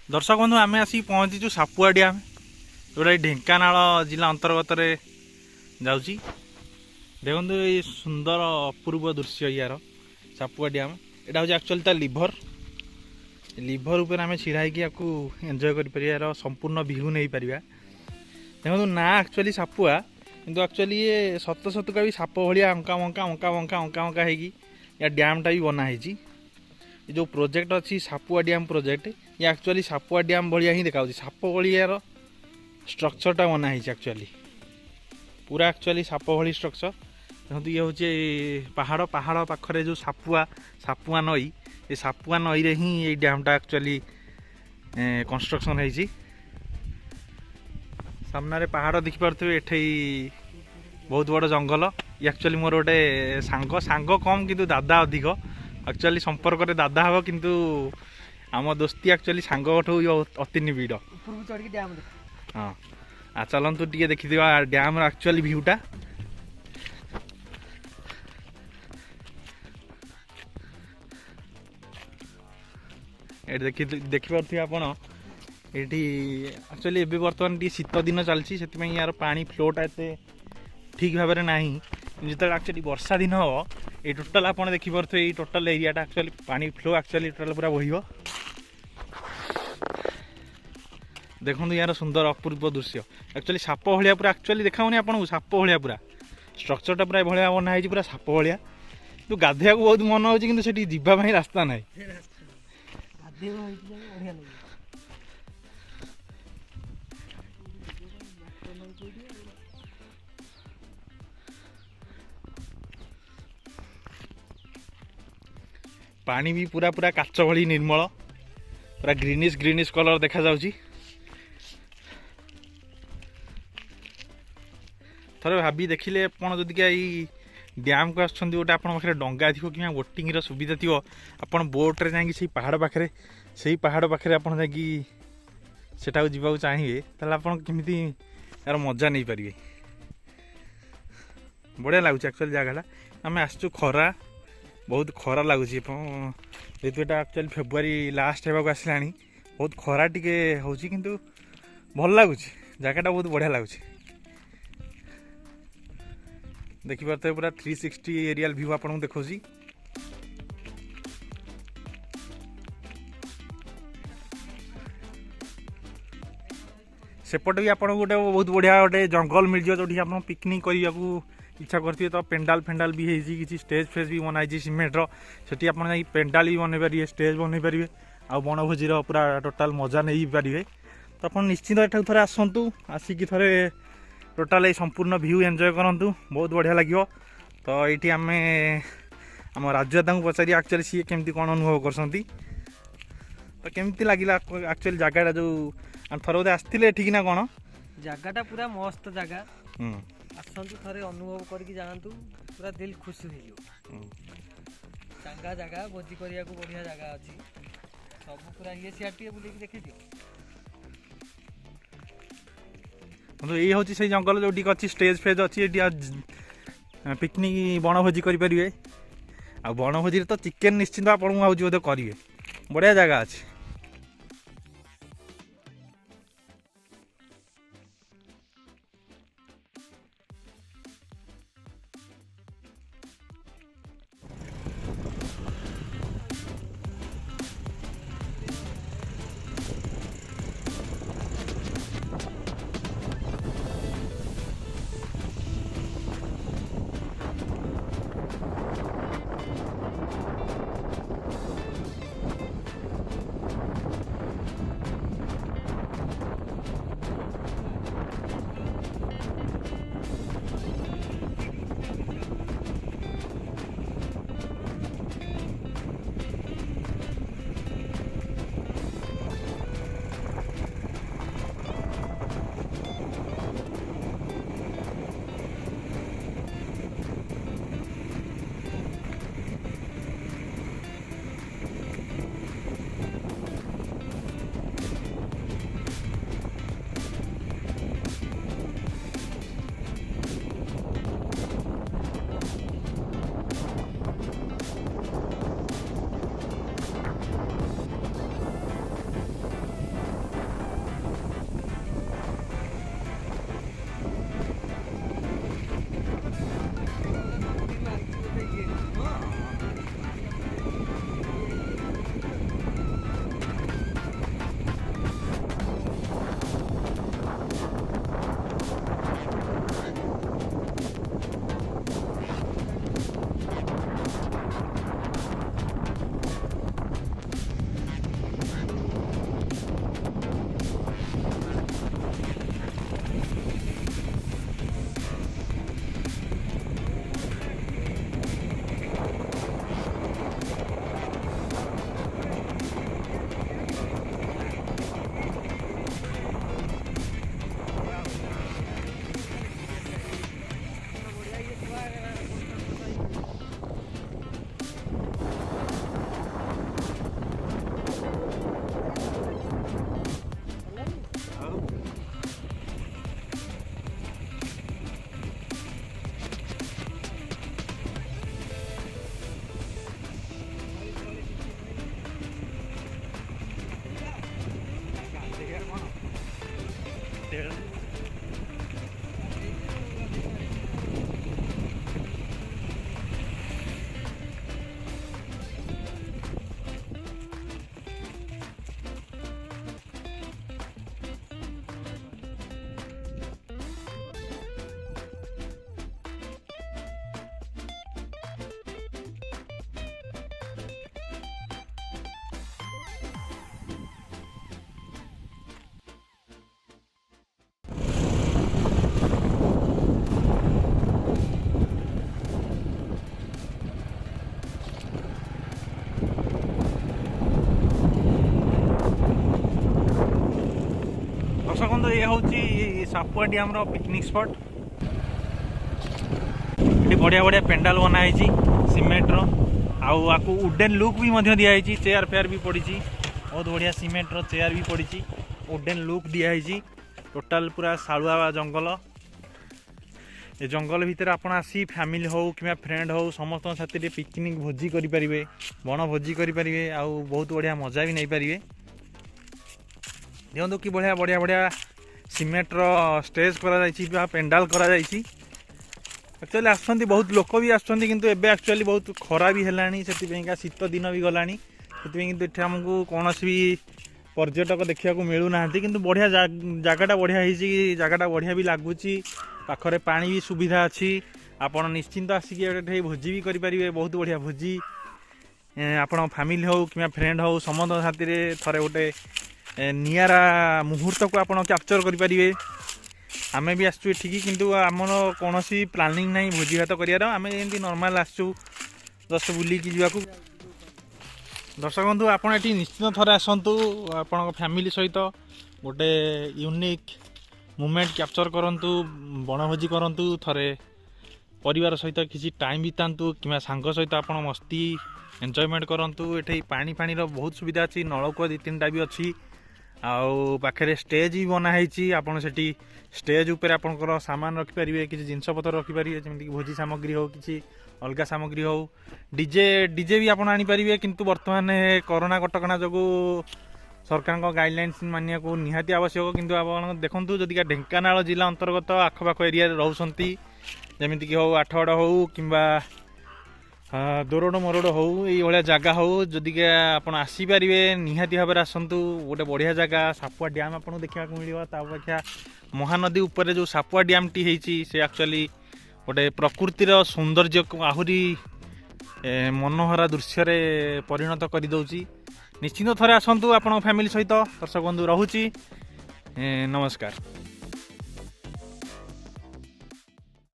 दर्शक बंधु आम आसिक पहुँचीचु सापुआ डैम जोटा ढेंकानाल जिला अंतर्गत जाऊँगी। देखो ये सुंदर अपूर्व दृश्य यार सापुआ डैम यहाँ हूँ एक्चुअली ता लिभर लिभर उपर आम छिड़ा आपको एंजॉय कर यार संपूर्ण व्यू नहीं पार। देखो ना एक्चुअली सापुआ किंतु एक्चुअली ये सत सतुका भी साप भाया अंका बंका अंका बंका अंका बंका होगी या डैमटा भी बनाई। जो प्रोजेक्ट अच्छी सापुआ डैम प्रोजेक्ट ये एक्चुअली सापुआ डैम भाया ही देखा साप भायार स्ट्रक्चरटा बनाई एक्चुअली पूरा एक्चुअली साप भाई स्ट्रक्चर। देखो ये हूँ पहाड़ पहाड़ पाखरे जो सापुआ सापुआ नई ये सापुआ नई रे ही ये डैमटा एक्चुअली कंस्ट्रक्शन होती। सामने पहाड़ देखिपे एठे बहुत बड़ जंगल एक्चुअली मोर गोटे सांग सांग कम किंतु दादा अधिक एक्चुअली संपर्क रे दादा हम किंतु आम दोस्ती एक्चुअली सांग अति निबिड़। हाँ आ चलतु टे देखी डैम एक्चुअली भ्यूटा ये देखिपे आपण ये एक्चुअली एबे बर्तमान टी शीत दिन चलती से यार पानी फ्लोटा एत ठीक भाव में ना जो एक्चुअली वर्षा दिन हम ये टोटाल आप देखिपे ये टोटाल एरियाटा एक्चुअली पानी फ्लो एक्चुअली टोटाल पूरा बह। देखो यार सुंदर अपूर्व दृश्य एक्चुअली साप भाया पूरा एक्चुअली देखाऊनी आपको साप भाया पूरा स्ट्रक्चरटा पूरा भाया बनाई पूरा साप भाया तो गाधेया को बहुत मन हो जावाई रास्ता ना। पानी भी पूरा पूरा काच भली निर्मल पूरा ग्रीनिश ग्रीनिश कलर देखा जाउची। थोड़े भाभी देखिले आपण जदि क्या डैम को आछन गोटे आपण पाखे डंगा थी कि बोटिंग सुविधा थी आपन बोट रे जाकि से पहाड़ पाखे से पहाड़ पाखे आपन जाकि सेटा जीवा चाहिए ताले आपन केमिति यार मजा नहीं पारिबे। बढ़िया लगुच एक्चुअली जगह आम आसचु खरा बहुत खरा लगुच जेहेतु यहाँ एक्चुअली फेब्रुआरी लास्ट होगा आसला बहुत खरा टिके हूँ किंतु भल लगुच जगहटा बहुत बढ़िया लगुच। देखिपे पूरा 360 एरियल व्यू आपको देखा सेपट भी आपको गोटे बहुत बढ़िया गोटे जंगल मिल जाए जो आप पिकनिक करने को इच्छा करते तो पेंडाल फेंडाल भी है किसी स्टेज फेज भी बनाई सीमेंटर से आप पेंडाल भी बनई पारे स्टेज बनई पारे आ बनभोजीर पूरा टोटाल मजा नहीं पारे। तो आप निश्चित एठाक थे आसतु आसिक थे टोटाल ये संपूर्ण व्यू एंजॉय करूँ बहुत बढ़िया लगे। तो ये आम आम राजदादा को पचारि एक्चुअली सी केमती कौन अनुभव कर तो केमती लगे एक्चुअली जगह जो थर बोधे आसते ठीक ना कौन जगहटा पूरा मस्त जगह आसतु थे अनुभव करके जातु पूरा दिल खुश हो चांगा जगह भोजी करने को बढ़िया जगह अच्छी सब पूरा ये सियार बुले देखी दियो। ये हूँ से जंगल जो अच्छी स्टेज फेज अच्छी पिकनिक बनभोजी करेंगे आ बनभोजी तो चिकेन निश्चिंत आपको बोधे करेंगे बढ़िया जगह अच्छी। दर्शक बंधु ये हूँ सापुआ डैम पिकनिक स्पॉट। ये बढ़िया बढ़िया पेंडाल बनाई सीमेंटर आपको वुडेन लुक भी दिखाई चेयर फेयर भी पड़ी बहुत बढ़िया सीमेंटर चेयर भी पड़ी वुडेन लुक दिखाई टोटाल पूरा शालुआ जंगल ये जंगल भितर आपण आसी फैमिली हो कि फ्रेंड हो समस्त साथी पिकनिक भोजी करें बण भोजी करें आउ बहुत बढ़िया मजा भी नहीं पारे। देखो कि बढ़िया बढ़िया बढ़िया सीमेंटर स्टेज करा पेंडाल करा एक्चुअली आसुँच बहुत लोक भी आसुँच किंतु एबे एक्चुअली बहुत खरा भी है से शीत दिन भी गलानी किंतु ये आमको कौन भी पर्यटक देखा मिलूना कि बढ़िया जगटा बढ़िया जगटा बढ़िया भी लगुच पाखरे पानी भी सुविधा अच्छी आपड़ निश्चिंत आसिक भोजी भी करेंगे बहुत बढ़िया भोजी आपण फैमिली हो कि फ्रेंड हो समस्त साथी थे गोटे नियारा मुहूर्त को आप कैप्चर करेंगे। आमे भी आसचु ठीक किंतु आमर कौन प्लानिंग नहीं भोजी भात कर आम एमती नॉर्मल आसचु जस्ट बुलिकी जावाक। दर्शक बंधु आपड़ ये निश्चित थोड़े आसतु आपण फैमिली सहित गोटे यूनिक मोमेंट कैप्चर करंतु बनभोजी करंतु थरे परिवार सहित किसी टाइम बितातु कि सांग सहित आप मस्ती एंजॉयमेंट करंतु। ये पानी फानी बहुत सुविधा अच्छी नलकूप 2-3टा भी अच्छी आउ पाखे स्टेज भी बनाई आपड़ से स्टेज उपर आपंकर सामान रखिपारे किसी जिनपतर रखिपारे जमीक भोजी सामग्री हो कि अलग सामग्री हो डीजे डीजे भी आप आनीपारे किंतु बर्तमान कोरोना कटकणा जो सरकार गाइडलाइंस मानिया को निहाती आवश्यक किंतु आप देखूँ जदि ढेंकानाल जिला अंतर्गत आखपाख एरिया रोचंती जमीक हो आठगड़ हो कि दोरड मोरड हो ये जगह हो जदि आप आसीपारे निहाती भाव में आसतु गोटे बढ़िया जगह सापुआ डैम आपको देखा मिले अपेक्षा महानदी उपर जो सापुआ डैम टी होती से एक्चुअली गोटे प्रकृतिर सौंदर्य को आहरी मनोहरा दृश्य परिणत करदे। निश्चिंत थोड़े आसतु आप फैमिली सहित दर्शक बंधु रोची नमस्कार।